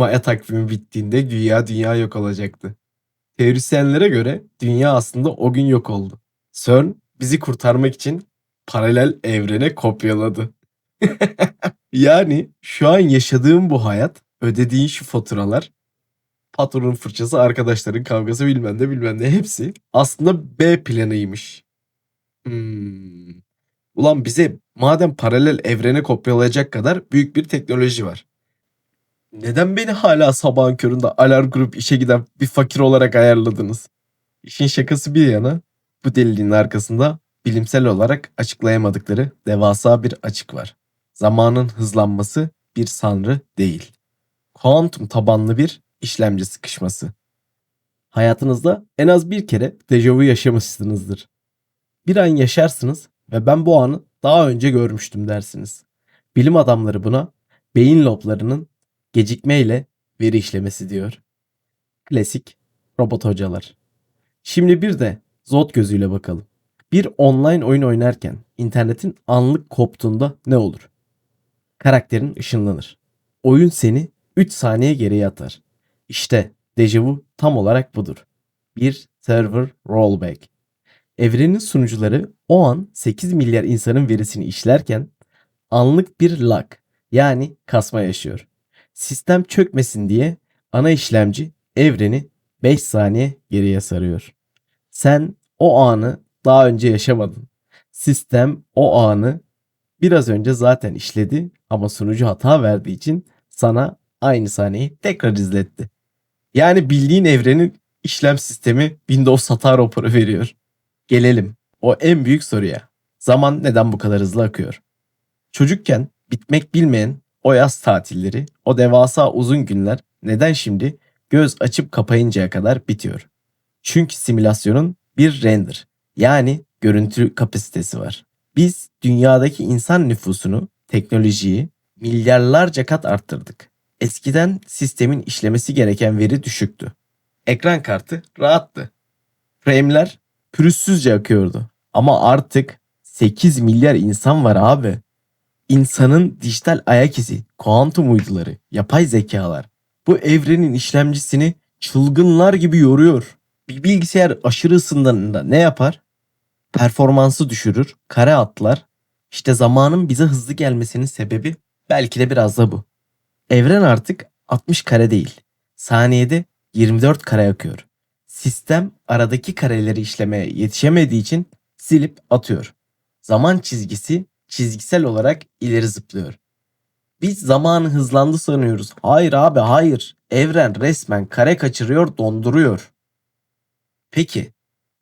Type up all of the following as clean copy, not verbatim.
Maya takvimi bittiğinde güya dünya yok olacaktı. Teorisyenlere göre dünya aslında o gün yok oldu. CERN bizi kurtarmak için paralel evrene kopyaladı. Yani şu an yaşadığım bu hayat, ödediğin şu faturalar, patronun fırçası, arkadaşların kavgası bilmem ne hepsi aslında B planıymış. Hmm. Ulan bize madem paralel evrene kopyalayacak kadar büyük bir teknoloji var. Neden beni hala sabahın köründe alarm kurup işe giden bir fakir olarak ayarladınız? İşin şakası bir yana, bu deliliğin arkasında bilimsel olarak açıklayamadıkları devasa bir açık var. Zamanın hızlanması bir sanrı değil. Kuantum tabanlı bir işlemci sıkışması. Hayatınızda en az bir kere dejavu yaşamışsınızdır. Bir an yaşarsınız ve ben bu anı daha önce görmüştüm dersiniz. Bilim adamları buna beyin loblarının gecikmeyle veri işlemesi diyor. Klasik robot hocalar. Şimdi bir de Zod gözüyle bakalım. Bir online oyun oynarken internetin anlık koptuğunda ne olur? Karakterin ışınlanır. Oyun seni 3 saniye geriye atar. İşte dejavu tam olarak budur. Bir server rollback. Evrenin sunucuları o an 8 milyar insanın verisini işlerken anlık bir lag yani kasma yaşıyor. Sistem çökmesin diye ana işlemci evreni 5 saniye geriye sarıyor. Sen o anı daha önce yaşamadın. Sistem o anı biraz önce zaten işledi ama sunucu hata verdiği için sana aynı sahneyi tekrar izletti. Yani bildiğin evrenin işlem sistemi Windows hata raporu veriyor. Gelelim o en büyük soruya. Zaman neden bu kadar hızlı akıyor? Çocukken bitmek bilmeyen o yaz tatilleri, o devasa uzun günler neden şimdi göz açıp kapayıncaya kadar bitiyor? Çünkü simülasyonun bir render yani görüntü kapasitesi var. Biz dünyadaki insan nüfusunu, teknolojiyi milyarlarca kat arttırdık. Eskiden sistemin işlemesi gereken veri düşüktü. Ekran kartı rahattı. Frame'ler pürüzsüzce akıyordu. Ama artık 8 milyar insan var abi. İnsanın dijital ayak izi, kuantum uyduları, yapay zekalar bu evrenin işlemcisini çılgınlar gibi yoruyor. Bir bilgisayar aşırı ısındığında ne yapar? Performansı düşürür, kare atlar. İşte zamanın bize hızlı gelmesinin sebebi belki de biraz da bu. Evren artık 60 kare değil. Saniyede 24 kare akıyor. Sistem aradaki kareleri işlemeye yetişemediği için silip atıyor. Zaman çizgisi çizgisel olarak ileri zıplıyor. Biz zamanı hızlandı sanıyoruz. Hayır abi hayır. Evren resmen kare kaçırıyor, donduruyor. Peki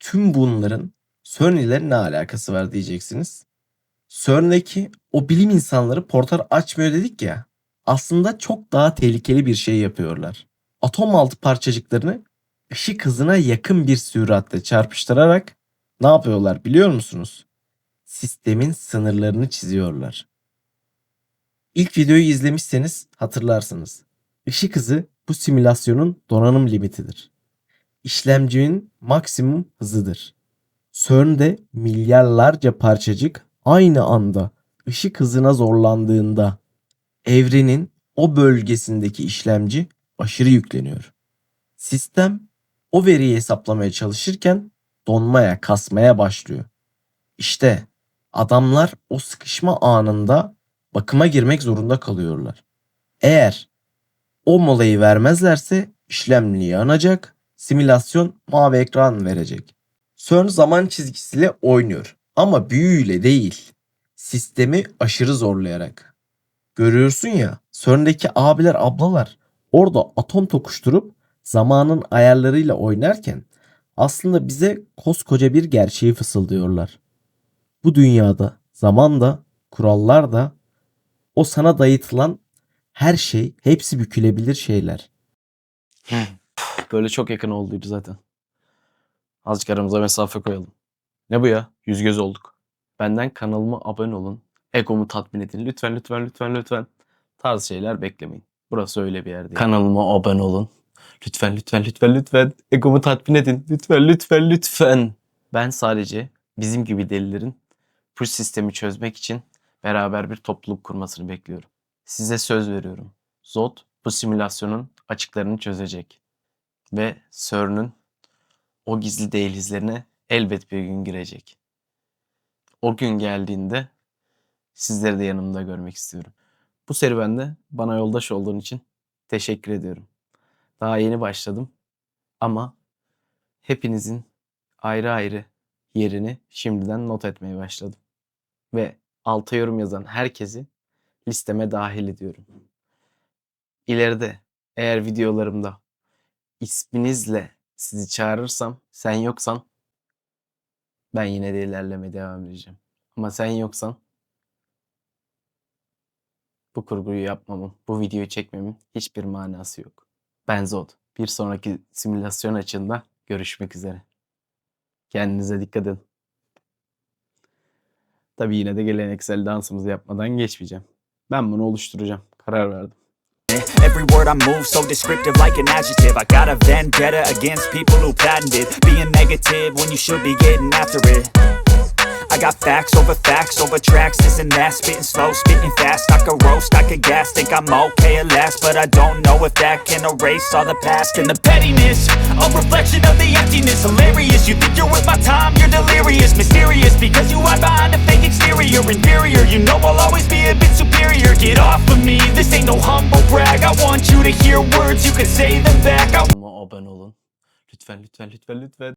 tüm bunların CERN ile ne alakası var diyeceksiniz. CERN'deki o bilim insanları portal açmıyor dedik ya. Aslında çok daha tehlikeli bir şey yapıyorlar. Atom altı parçacıklarını ışık hızına yakın bir süratle çarpıştırarak ne yapıyorlar biliyor musunuz? Sistemin sınırlarını çiziyorlar. İlk videoyu izlemişseniz hatırlarsınız. Işık hızı bu simülasyonun donanım limitidir. İşlemcinin maksimum hızıdır. CERN'de milyarlarca parçacık aynı anda ışık hızına zorlandığında evrenin o bölgesindeki işlemci aşırı yükleniyor. Sistem o veriyi hesaplamaya çalışırken donmaya, kasmaya başlıyor. İşte adamlar o sıkışma anında bakıma girmek zorunda kalıyorlar. Eğer o molayı vermezlerse işlemci yanacak, simülasyon mavi ekran verecek. CERN zaman çizgisiyle oynuyor ama büyüyle değil, sistemi aşırı zorlayarak. Görüyorsun ya, CERN'deki abiler ablalar orada atom tokuşturup zamanın ayarlarıyla oynarken aslında bize koskoca bir gerçeği fısıldıyorlar. Bu dünyada zaman da, kurallar da, o sana dayatılan her şey, hepsi bükülebilir şeyler. Böyle çok yakın olduydu zaten. Azıcık aramıza mesafe koyalım. Ne bu ya? Yüz göz olduk. Benden kanalıma abone olun. Egomu tatmin edin. Lütfen lütfen lütfen lütfen. Tarz şeyler beklemeyin. Burası öyle bir yer değil. Kanalıma abone olun. Lütfen lütfen lütfen lütfen. Egomu tatmin edin. Lütfen lütfen lütfen. Ben sadece bizim gibi delilerin bu sistemi çözmek için beraber bir topluluk kurmasını bekliyorum. Size söz veriyorum. Zod bu simülasyonun açıklarını çözecek. Ve CERN'ün o gizli dehlizlerine elbet bir gün girecek. O gün geldiğinde sizleri de yanımda görmek istiyorum. Bu serüvende bana yoldaş olduğun için teşekkür ediyorum. Daha yeni başladım ama hepinizin ayrı ayrı yerini şimdiden not etmeye başladım. Ve alta yorum yazan herkesi listeme dahil ediyorum. İleride eğer videolarımda isminizle sizi çağırırsam, sen yoksan ben yine de ilerlemeye devam edeceğim. Ama sen yoksan bu kurguyu yapmamın, bu videoyu çekmemin hiçbir manası yok. Ben Zod. Bir sonraki simülasyon açığında görüşmek üzere. Kendinize dikkat edin. Tabii yine de geleneksel dansımızı yapmadan geçmeyeceğim. Ben bunu oluşturacağım. Karar verdim. Every word I move so descriptive like an adjective. I got a vendetta against people who patented being negative when you should be getting after it. I got facts over tracks, this and that. Spitting slow, spitting fast, I could roast, I could gas. Think I'm okay at last, but I don't know if that can erase all the past. And the pettiness, a reflection of the emptiness. Hilarious, you think you're worth my time, you're delirious. Mysterious, because you hide behind a fake exterior. Inferior, you know I'll always be a bit superior. Get off of me, this ain't no humble brag. I want you to hear words, you can say them back. Kanalıma abone olun. Lütfen.